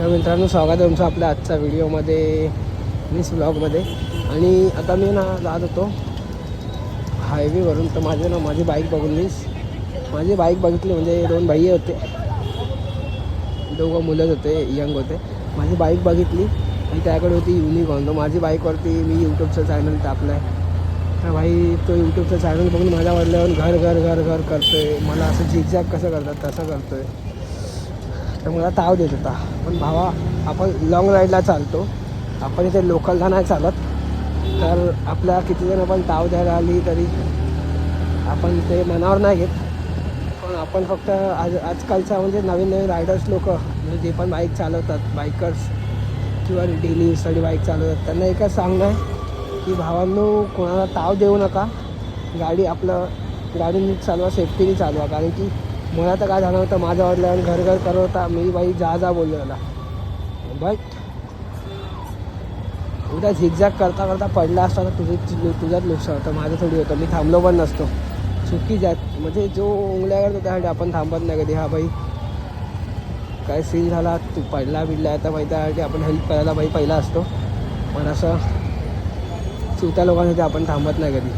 तर मित्रांनो, स्वागत आहे तुमचं आपल्या आजच्या व्हिडिओमध्ये, मिस ब्लॉगमध्ये. आणि आता मी ना जात होतो हायवेवरून. तर माझी बाईक बघून माझी बाईक बघितली. म्हणजे दोन भाई होते, दोघं मुलंच होते, यंग होते. माझी बाईक बघितली आणि त्याकडे होती युनिकॉर्न. तर माझी बाईकवरती मी यूट्यूबचं चॅनल टाकलं आहे. तर भाई तो यूट्यूबचं चॅनल बघून माझ्या वडिलांवर घर घर घर घर करतो आहे. मला असं झिगझॅग कसं करतात तसं करतो आहे. तर मला ताव देत होता. पण भावा, आपण लॉंग राईडला चालतो, आपण इथे लोकलला नाही चालत. तर आपल्या किती जण पण ताव द्यायला आली तरी आपण ते मनावर नाही घेत. पण आपण फक्त आजकालच्या म्हणजे नवीन रायडर्स लोक, म्हणजे जे पण बाईक चालवतात, बायकर्स किंवा डेली यूजसाठी बाईक चालवतात, त्यांना एकच सांगणं आहे की भावांनो, कोणाला ताव देऊ नका. गाडी नीट चालवा, सेफ्टीने चालवा. कारण की मला तर काय झालं होतं, माझ्या वडिलांनी घर घर करत होता, मी बाई जा बोललो त्याला. बट उद्या झिगझॅग करता करता पडला असता तर तुझ्याच नुकसान होतं, माझं थोडी होतं. मी थांबलो पण नसतो. चुकी म्हणजे जो उंगल्या करतो त्यासाठी आपण थांबत नाही कधी. हा बाई काय सीन झाला, तू पडला बिडला तर बाई, त्यासाठी आपण हेल्प करायला बाई पहिला असतो. पण असं चुत्या लोकांसाठी आपण थांबत नाही कधी.